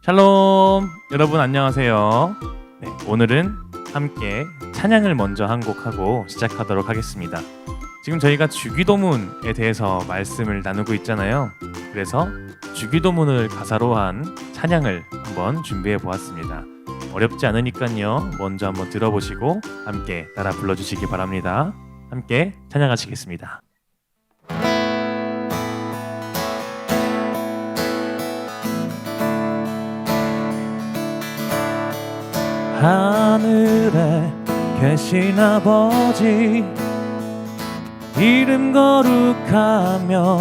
샬롬! 여러분 안녕하세요. 네, 오늘은 함께 찬양을 먼저 한 곡 하고 시작하도록 하겠습니다. 지금 저희가 주기도문에 대해서 말씀을 나누고 있잖아요. 그래서 주기도문을 가사로 한 찬양을 한번 준비해 보았습니다. 어렵지 않으니까요. 먼저 한번 들어보시고 함께 따라 불러주시기 바랍니다. 함께 찬양하시겠습니다. 하늘에 계신 아버지 이름 거룩하며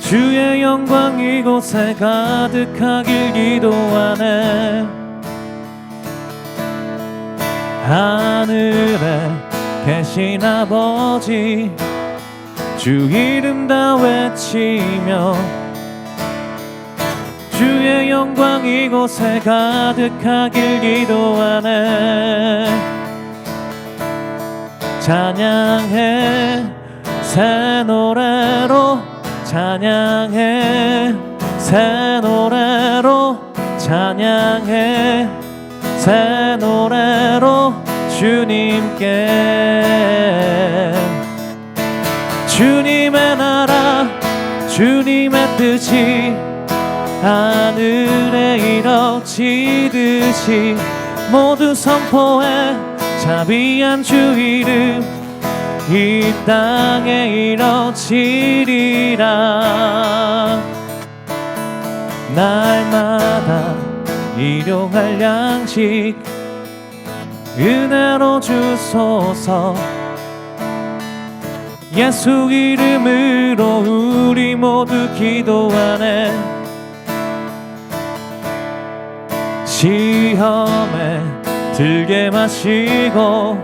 주의 영광 이곳에 가득하길 기도하네. 하늘에 계신 아버지 주 이름 다 외치며 주의 영광 이곳에 가득하길 기도하네. 찬양해 새 노래로 찬양해 새 노래로 찬양해 새 노래로 주님께. 주님의 나라 주님의 뜻이 하늘에 이뤄지듯이 모두 선포해 자비한 주 이름 이 땅에 이뤄지리라. 날마다 일용할 양식 은혜로 주소서. 예수 이름으로 우리 모두 기도하네. 시험에 들게 마시고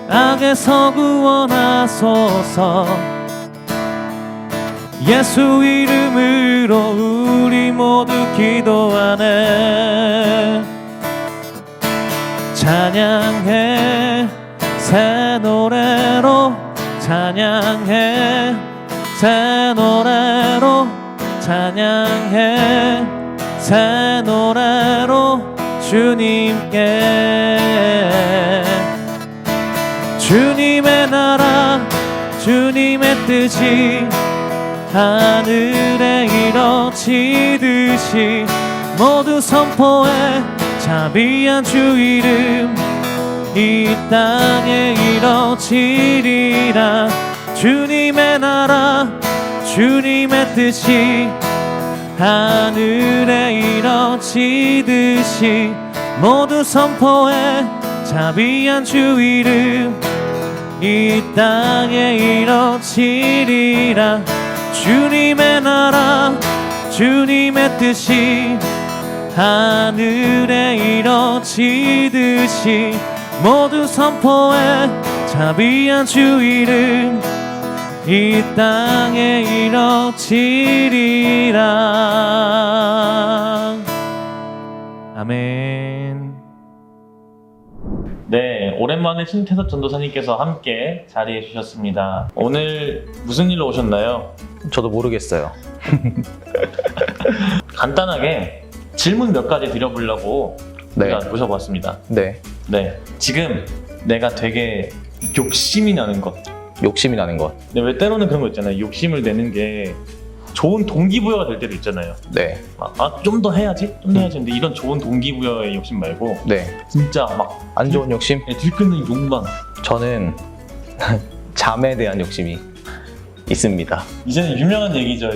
악에서 구원하소서. 예수 이름으로 우리 모두 기도하네. 찬양해 새 노래로 찬양해 새 노래로 찬양해 새 노래로 주님께. 주님의 나라 주님의 뜻이 하늘에 이뤄지듯이 모두 선포해 자비한 주 이름 이 땅에 이뤄지리라. 주님의 나라 주님의 뜻이 하늘에 이뤄지듯이 모두 선포해 자비한 주 이름 이 땅에 이뤄지리라. 주님의 나라 주님의 뜻이 하늘에 이뤄지듯이 모두 선포해 자비한 주 이름 이 땅에 이뤄지리라. 아멘. 네, 오랜만에 신태섭 전도사님께서 함께 자리해 주셨습니다. 오늘 무슨 일로 오셨나요? 저도 모르겠어요. 간단하게 질문 몇 가지 드려보려고 네. 제가 모셔봤습니다. 네. 네, 지금 내가 되게 욕심이 나는 것. 욕심이 나는 것. 근데 왜 때로는 그런 거 있잖아요. 욕심을 내는 게 좋은 동기부여가 될 때도 있잖아요. 네. 좀 더 해야지? 좀 더 해야지. 근데 이런 좋은 동기부여의 욕심 말고 네. 진짜 막 안 좋은 욕심? 들끓는 욕망. 저는 잠에 대한 욕심이 있습니다. 이제는 유명한 얘기죠.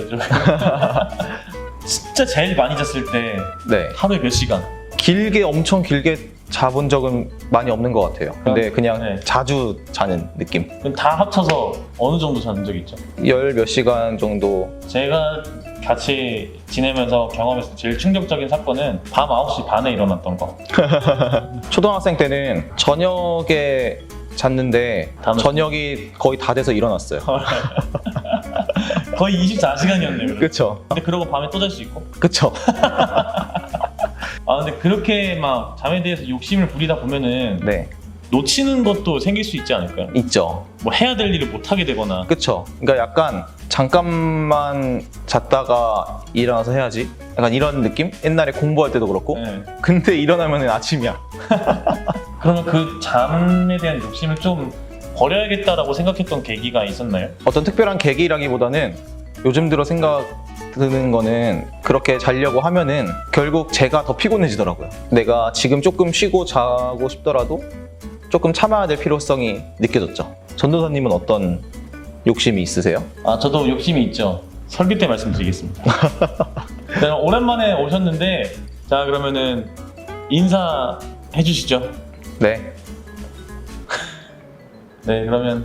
진짜 제일 많이 잤을 때 네. 하루에 몇 시간? 길게 엄청 길게 자본 적은 많이 없는 것 같아요. 근데 그냥 네. 자주 자는 느낌. 그럼 다 합쳐서 어느 정도 자는 적이 있죠? 열 몇 시간 정도. 제가 같이 지내면서 경험했을 때 제일 충격적인 사건은 밤 9시 반에 일어났던 거. 초등학생 때는 저녁에 잤는데 저녁이 거의 다 돼서 일어났어요. 거의 24시간이었네요. 그쵸? 근데 그러고 밤에 또 잘 수 있고. 그쵸? 근데 그렇게 막 잠에 대해서 욕심을 부리다 보면은 네. 놓치는 것도 생길 수 있지 않을까요? 있죠. 뭐 해야 될 일을 못 하게 되거나. 그쵸. 그러니까 약간 잠깐만 잤다가 일어나서 해야지. 약간 이런 느낌? 옛날에 공부할 때도 그렇고. 네. 근데 일어나면 아침이야. 그러면 그 잠에 대한 욕심을 좀 버려야겠다라고 생각했던 계기가 있었나요? 어떤 특별한 계기라기보다는 요즘 들어 생각 드는 거는 그렇게 자려고 하면은 결국 제가 더 피곤해지더라고요. 내가 지금 조금 쉬고 자고 싶더라도 조금 참아야 될 필요성이 느껴졌죠. 전도사님은 어떤 욕심이 있으세요? 저도 욕심이 있죠. 설교 때 말씀드리겠습니다. 네, 오랜만에 오셨는데 자 그러면은 인사해 주시죠. 네. 네, 그러면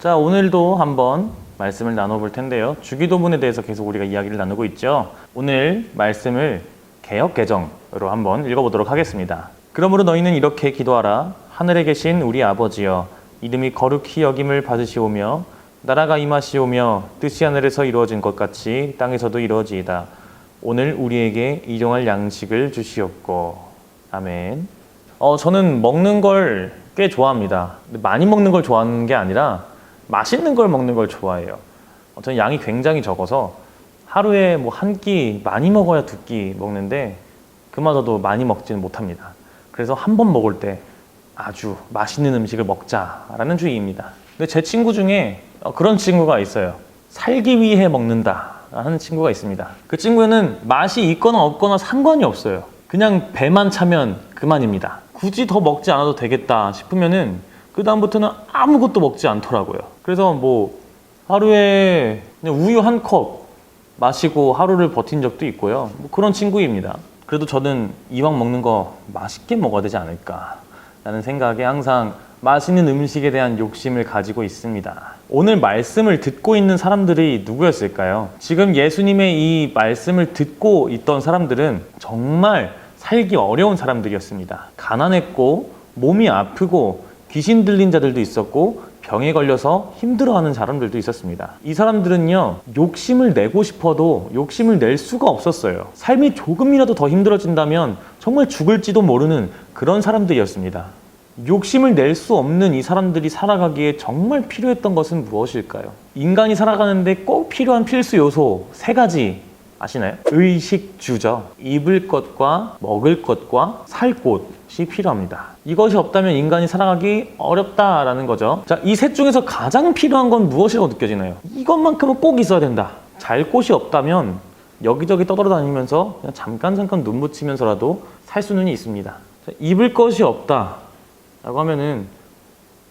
자 오늘도 한번 말씀을 나눠볼 텐데요. 주기도문에 대해서 계속 우리가 이야기를 나누고 있죠. 오늘 말씀을 개역 개정으로 한번 읽어보도록 하겠습니다. 그러므로 너희는 이렇게 기도하라. 하늘에 계신 우리 아버지여, 이름이 거룩히 여김을 받으시오며 나라가 임하시오며 뜻이 하늘에서 이루어진 것 같이 땅에서도 이루어지이다. 오늘 우리에게 일용할 양식을 주시옵고. 아멘. 저는 먹는 걸 꽤 좋아합니다. 근데 많이 먹는 걸 좋아하는 게 아니라 맛있는 걸 먹는 걸 좋아해요. 저는 양이 굉장히 적어서 하루에 뭐 한 끼, 많이 먹어야 두 끼 먹는데 그마저도 많이 먹지는 못합니다. 그래서 한 번 먹을 때 아주 맛있는 음식을 먹자라는 주의입니다. 근데 제 친구 중에 그런 친구가 있어요. 살기 위해 먹는다 하는 친구가 있습니다. 그 친구는 맛이 있거나 없거나 상관이 없어요. 그냥 배만 차면 그만입니다. 굳이 더 먹지 않아도 되겠다 싶으면은 그 다음부터는 아무것도 먹지 않더라고요. 그래서 뭐 하루에 그냥 우유 한 컵 마시고 하루를 버틴 적도 있고요. 뭐 그런 친구입니다. 그래도 저는 이왕 먹는 거 맛있게 먹어야 되지 않을까 라는 생각에 항상 맛있는 음식에 대한 욕심을 가지고 있습니다. 오늘 말씀을 듣고 있는 사람들이 누구였을까요? 지금 예수님의 이 말씀을 듣고 있던 사람들은 정말 살기 어려운 사람들이었습니다. 가난했고 몸이 아프고 귀신 들린 자들도 있었고 병에 걸려서 힘들어하는 사람들도 있었습니다. 이 사람들은요, 욕심을 내고 싶어도 욕심을 낼 수가 없었어요. 삶이 조금이라도 더 힘들어진다면 정말 죽을지도 모르는 그런 사람들이었습니다. 욕심을 낼 수 없는 이 사람들이 살아가기에 정말 필요했던 것은 무엇일까요? 인간이 살아가는데 꼭 필요한 필수 요소 3가지 아시나요? 의식주죠. 입을 것과 먹을 것과 살 곳이 필요합니다. 이것이 없다면 인간이 살아가기 어렵다라는 거죠. 자, 이 셋 중에서 가장 필요한 건 무엇이라고 느껴지나요? 이것만큼은 꼭 있어야 된다. 잘 곳이 없다면 여기저기 떠돌아다니면서 그냥 잠깐 눈 붙이면서라도 살 수는 있습니다. 자, 입을 것이 없다 라고 하면은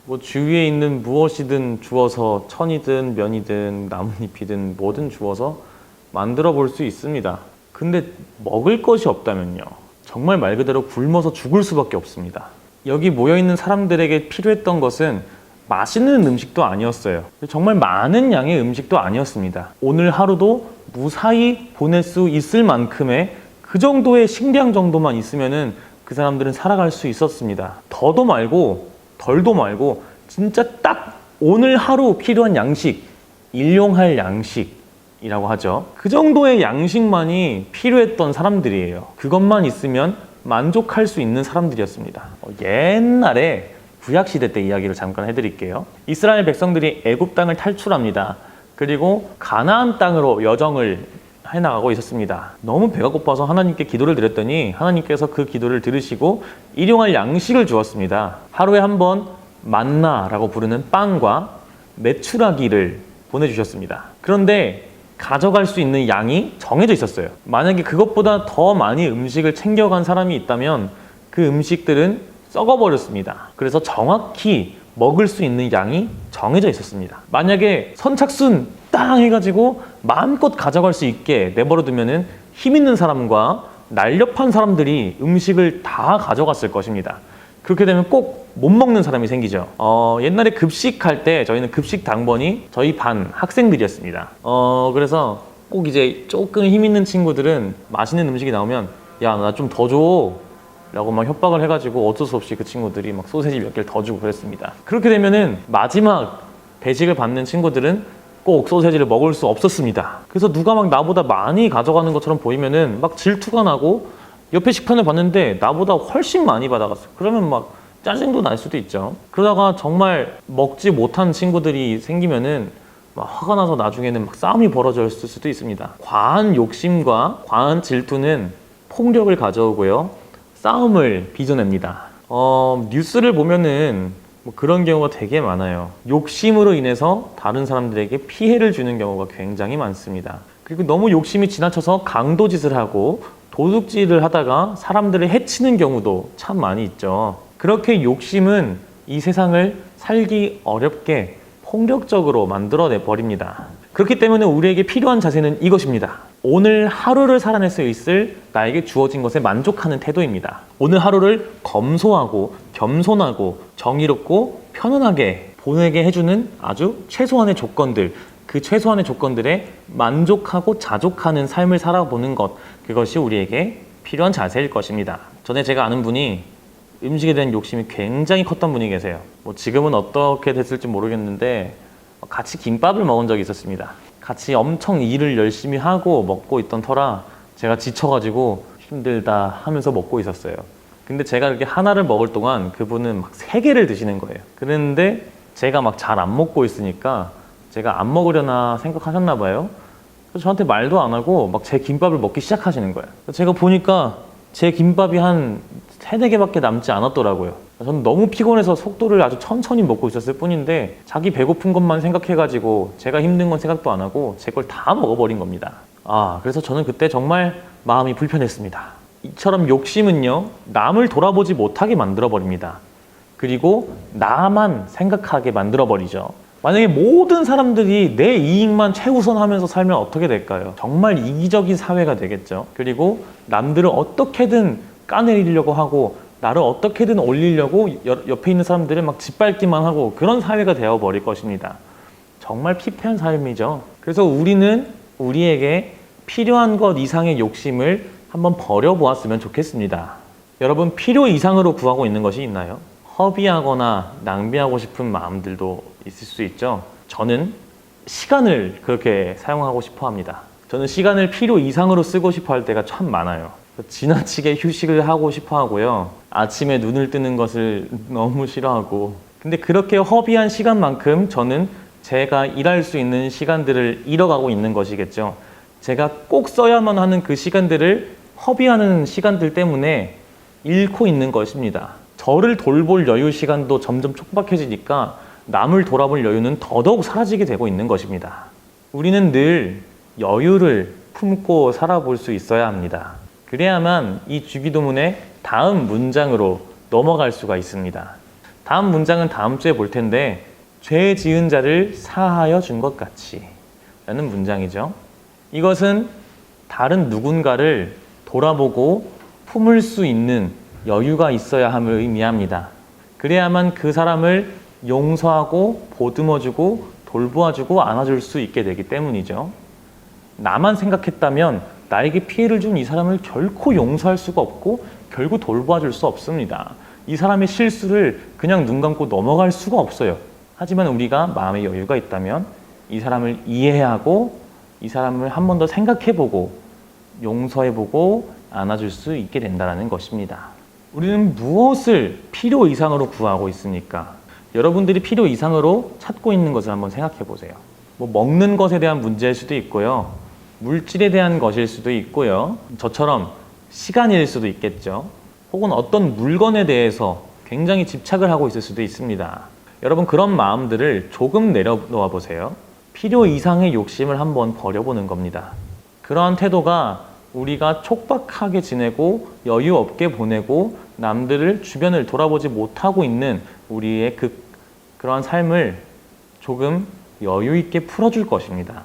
뭐 주위에 있는 무엇이든 주워서 천이든 면이든 나뭇잎이든 뭐든 주워서 만들어 볼 수 있습니다. 근데 먹을 것이 없다면요, 정말 말 그대로 굶어서 죽을 수밖에 없습니다. 여기 모여있는 사람들에게 필요했던 것은 맛있는 음식도 아니었어요. 정말 많은 양의 음식도 아니었습니다. 오늘 하루도 무사히 보낼 수 있을 만큼의 그 정도의 식량 정도만 있으면은 그 사람들은 살아갈 수 있었습니다. 더도 말고 덜도 말고 진짜 딱 오늘 하루 필요한 양식, 일용할 양식이라고 하죠. 그 정도의 양식만이 필요했던 사람들이에요. 그것만 있으면 만족할 수 있는 사람들이었습니다. 옛날에 구약시대 때 이야기를 잠깐 해드릴게요. 이스라엘 백성들이 애굽 땅을 탈출합니다. 그리고 가나안 땅으로 여정을 해나가고 있었습니다. 너무 배가 고파서 하나님께 기도를 드렸더니 하나님께서 그 기도를 들으시고 일용할 양식을 주었습니다. 하루에 한 번 만나라고 부르는 빵과 메추라기를 보내주셨습니다. 그런데 가져갈 수 있는 양이 정해져 있었어요. 만약에 그것보다 더 많이 음식을 챙겨간 사람이 있다면 그 음식들은 썩어버렸습니다. 그래서 정확히 먹을 수 있는 양이 정해져 있었습니다. 만약에 선착순 땅 해가지고 마음껏 가져갈 수 있게 내버려두면은 힘 있는 사람과 날렵한 사람들이 음식을 다 가져갔을 것입니다. 그렇게 되면 꼭 못 먹는 사람이 생기죠. 옛날에 급식할 때 저희는 급식 당번이 저희 반 학생들이었습니다. 그래서 꼭 이제 조금 힘 있는 친구들은 맛있는 음식이 나오면 야, 나 좀 더 줘 라고 막 협박을 해가지고 어쩔 수 없이 그 친구들이 막 소세지 몇 개를 더 주고 그랬습니다. 그렇게 되면은 마지막 배식을 받는 친구들은 꼭 소세지를 먹을 수 없었습니다. 그래서 누가 막 나보다 많이 가져가는 것처럼 보이면은 막 질투가 나고 옆에 식판을 봤는데 나보다 훨씬 많이 받아갔어. 그러면 막 짜증도 날 수도 있죠. 그러다가 정말 먹지 못한 친구들이 생기면은 막 화가 나서 나중에는 막 싸움이 벌어질 수도 있습니다. 과한 욕심과 과한 질투는 폭력을 가져오고요, 싸움을 빚어냅니다. 뉴스를 보면은 뭐 그런 경우가 되게 많아요. 욕심으로 인해서 다른 사람들에게 피해를 주는 경우가 굉장히 많습니다. 그리고 너무 욕심이 지나쳐서 강도짓을 하고 도둑질을 하다가 사람들을 해치는 경우도 참 많이 있죠. 그렇게 욕심은 이 세상을 살기 어렵게 폭력적으로 만들어내 버립니다. 그렇기 때문에 우리에게 필요한 자세는 이것입니다. 오늘 하루를 살아낼 수 있을 나에게 주어진 것에 만족하는 태도입니다. 오늘 하루를 검소하고 겸손하고 정의롭고 편안하게 보내게 해주는 아주 최소한의 조건들, 그 최소한의 조건들에 만족하고 자족하는 삶을 살아보는 것, 그것이 우리에게 필요한 자세일 것입니다. 전에 제가 아는 분이 음식에 대한 욕심이 굉장히 컸던 분이 계세요. 뭐 지금은 어떻게 됐을지 모르겠는데 같이 김밥을 먹은 적이 있었습니다. 같이 엄청 일을 열심히 하고 먹고 있던 터라 제가 지쳐가지고 힘들다 하면서 먹고 있었어요. 근데 제가 이렇게 하나를 먹을 동안 그분은 막 3개를 드시는 거예요. 그랬는데 제가 막 잘 안 먹고 있으니까 제가 안 먹으려나 생각하셨나 봐요. 그래서 저한테 말도 안 하고 막 제 김밥을 먹기 시작하시는 거예요. 제가 보니까 제 김밥이 한 3-4개밖에 남지 않았더라고요. 저는 너무 피곤해서 속도를 아주 천천히 먹고 있었을 뿐인데 자기 배고픈 것만 생각해가지고 제가 힘든 건 생각도 안 하고 제 걸 다 먹어버린 겁니다. 그래서 저는 그때 정말 마음이 불편했습니다. 이처럼 욕심은요, 남을 돌아보지 못하게 만들어버립니다. 그리고 나만 생각하게 만들어버리죠. 만약에 모든 사람들이 내 이익만 최우선하면서 살면 어떻게 될까요? 정말 이기적인 사회가 되겠죠. 그리고 남들을 어떻게든 까내리려고 하고 나를 어떻게든 올리려고 옆에 있는 사람들을 막 짓밟기만 하고 그런 사회가 되어버릴 것입니다. 정말 피폐한 삶이죠. 그래서 우리는 우리에게 필요한 것 이상의 욕심을 한번 버려보았으면 좋겠습니다. 여러분, 필요 이상으로 구하고 있는 것이 있나요? 허비하거나 낭비하고 싶은 마음들도 있을 수 있죠. 저는 시간을 그렇게 사용하고 싶어 합니다. 저는 시간을 필요 이상으로 쓰고 싶어 할 때가 참 많아요. 지나치게 휴식을 하고 싶어 하고요. 아침에 눈을 뜨는 것을 너무 싫어하고. 근데 그렇게 허비한 시간만큼 저는 제가 일할 수 있는 시간들을 잃어가고 있는 것이겠죠. 제가 꼭 써야만 하는 그 시간들을 허비하는 시간들 때문에 잃고 있는 것입니다. 저를 돌볼 여유 시간도 점점 촉박해지니까 남을 돌아볼 여유는 더더욱 사라지게 되고 있는 것입니다. 우리는 늘 여유를 품고 살아볼 수 있어야 합니다. 그래야만 이 주기도문의 다음 문장으로 넘어갈 수가 있습니다. 다음 문장은 다음 주에 볼 텐데, 죄 지은 자를 사하여 준 것 같이 라는 문장이죠. 이것은 다른 누군가를 돌아보고 품을 수 있는 여유가 있어야 함을 의미합니다. 그래야만 그 사람을 용서하고 보듬어주고 돌보아주고 안아줄 수 있게 되기 때문이죠. 나만 생각했다면 나에게 피해를 준 이 사람을 결코 용서할 수가 없고 결국 돌보아줄 수 없습니다. 이 사람의 실수를 그냥 눈 감고 넘어갈 수가 없어요. 하지만 우리가 마음의 여유가 있다면 이 사람을 이해하고 이 사람을 한 번 더 생각해보고 용서해보고 안아줄 수 있게 된다는 것입니다. 우리는 무엇을 필요 이상으로 구하고 있습니까? 여러분들이 필요 이상으로 찾고 있는 것을 한번 생각해 보세요. 뭐 먹는 것에 대한 문제일 수도 있고요. 물질에 대한 것일 수도 있고요. 저처럼 시간일 수도 있겠죠. 혹은 어떤 물건에 대해서 굉장히 집착을 하고 있을 수도 있습니다. 여러분, 그런 마음들을 조금 내려놓아 보세요. 필요 이상의 욕심을 한번 버려보는 겁니다. 그러한 태도가 우리가 촉박하게 지내고 여유 없게 보내고 남들을 주변을 돌아보지 못하고 있는 우리의 그러한 삶을 조금 여유 있게 풀어줄 것입니다.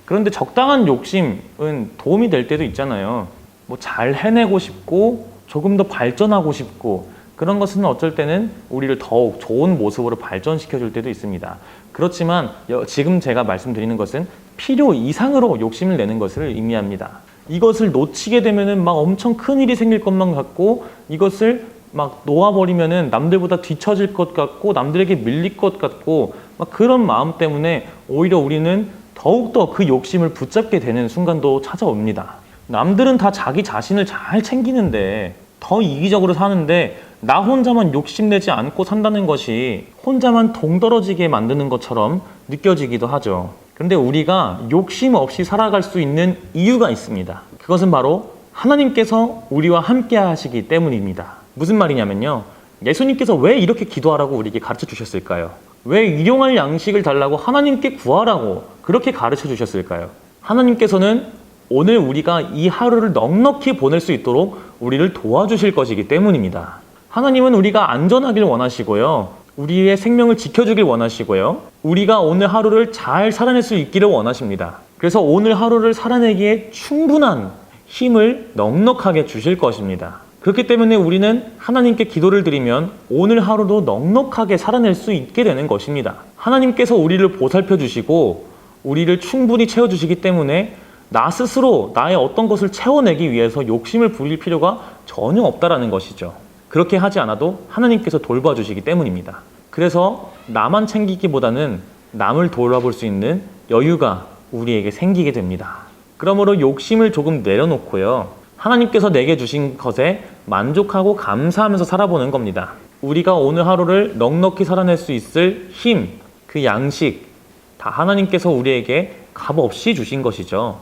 그런데 적당한 욕심은 도움이 될 때도 있잖아요. 뭐 잘 해내고 싶고 조금 더 발전하고 싶고 그런 것은 어쩔 때는 우리를 더욱 좋은 모습으로 발전시켜 줄 때도 있습니다. 그렇지만 지금 제가 말씀드리는 것은 필요 이상으로 욕심을 내는 것을 의미합니다. 이것을 놓치게 되면은 막 엄청 큰 일이 생길 것만 같고 이것을 막 놓아버리면은 남들보다 뒤처질 것 같고 남들에게 밀릴 것 같고 막 그런 마음 때문에 오히려 우리는 더욱더 그 욕심을 붙잡게 되는 순간도 찾아옵니다. 남들은 다 자기 자신을 잘 챙기는데 더 이기적으로 사는데 나 혼자만 욕심내지 않고 산다는 것이 혼자만 동떨어지게 만드는 것처럼 느껴지기도 하죠. 그런데 우리가 욕심 없이 살아갈 수 있는 이유가 있습니다. 그것은 바로 하나님께서 우리와 함께 하시기 때문입니다. 무슨 말이냐면요. 예수님께서 왜 이렇게 기도하라고 우리에게 가르쳐 주셨을까요? 왜 일용할 양식을 달라고 하나님께 구하라고 그렇게 가르쳐 주셨을까요? 하나님께서는 오늘 우리가 이 하루를 넉넉히 보낼 수 있도록 우리를 도와주실 것이기 때문입니다. 하나님은 우리가 안전하길 원하시고요. 우리의 생명을 지켜주길 원하시고요. 우리가 오늘 하루를 잘 살아낼 수 있기를 원하십니다. 그래서 오늘 하루를 살아내기에 충분한 힘을 넉넉하게 주실 것입니다. 그렇기 때문에 우리는 하나님께 기도를 드리면 오늘 하루도 넉넉하게 살아낼 수 있게 되는 것입니다. 하나님께서 우리를 보살펴 주시고 우리를 충분히 채워주시기 때문에 나 스스로 나의 어떤 것을 채워내기 위해서 욕심을 부릴 필요가 전혀 없다라는 것이죠. 그렇게 하지 않아도 하나님께서 돌봐주시기 때문입니다. 그래서 나만 챙기기보다는 남을 돌아볼 수 있는 여유가 우리에게 생기게 됩니다. 그러므로 욕심을 조금 내려놓고요. 하나님께서 내게 주신 것에 만족하고 감사하면서 살아보는 겁니다. 우리가 오늘 하루를 넉넉히 살아낼 수 있을 힘, 그 양식 다 하나님께서 우리에게 값없이 주신 것이죠.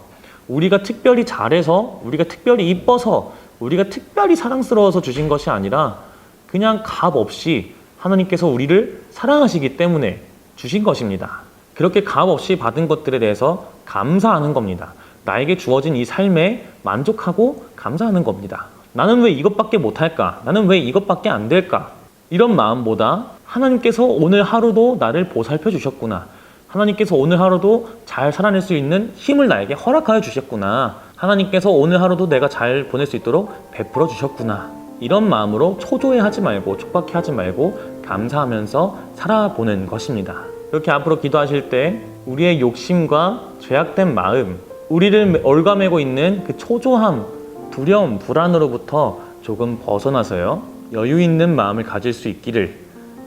우리가 특별히 잘해서, 우리가 특별히 이뻐서, 우리가 특별히 사랑스러워서 주신 것이 아니라 그냥 값없이 하나님께서 우리를 사랑하시기 때문에 주신 것입니다. 그렇게 값없이 받은 것들에 대해서 감사하는 겁니다. 나에게 주어진 이 삶에 만족하고 감사하는 겁니다. 나는 왜 이것밖에 못할까? 나는 왜 이것밖에 안 될까? 이런 마음보다 하나님께서 오늘 하루도 나를 보살펴 주셨구나. 하나님께서 오늘 하루도 잘 살아낼 수 있는 힘을 나에게 허락하여 주셨구나. 하나님께서 오늘 하루도 내가 잘 보낼 수 있도록 베풀어 주셨구나. 이런 마음으로 초조해하지 말고 촉박해하지 말고 감사하면서 살아보는 것입니다. 이렇게 앞으로 기도하실 때 우리의 욕심과 죄악된 마음, 우리를 얽어매고 있는 그 초조함, 두려움, 불안으로부터 조금 벗어나서요. 여유 있는 마음을 가질 수 있기를,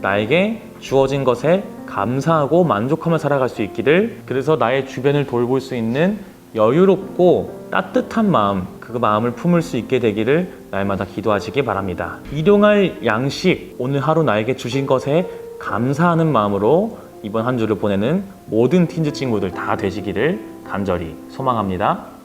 나에게 주어진 것에 감사하고 만족하며 살아갈 수 있기를, 그래서 나의 주변을 돌볼 수 있는 여유롭고 따뜻한 마음, 그 마음을 품을 수 있게 되기를 날마다 기도하시기 바랍니다. 일용할 양식, 오늘 하루 나에게 주신 것에 감사하는 마음으로 이번 한 주를 보내는 모든 틴즈 친구들 다 되시기를 간절히 소망합니다.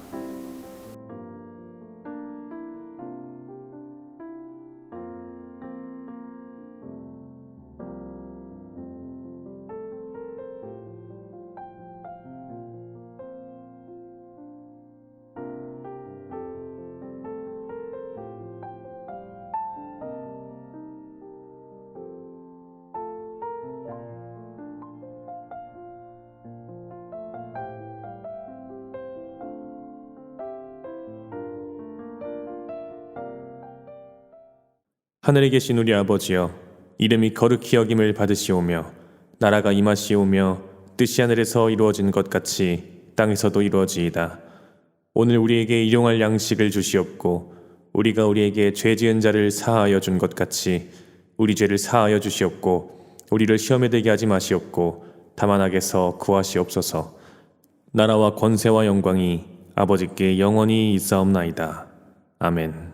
하늘에 계신 우리 아버지여, 이름이 거룩히 여김을 받으시오며 나라가 임하시오며 뜻이 하늘에서 이루어진 것 같이 땅에서도 이루어지이다. 오늘 우리에게 일용할 양식을 주시옵고 우리가 우리에게 죄 지은 자를 사하여 준 것 같이 우리 죄를 사하여 주시옵고 우리를 시험에 들게 하지 마시옵고 다만 악에서 구하시옵소서. 나라와 권세와 영광이 아버지께 영원히 있사옵나이다. 아멘.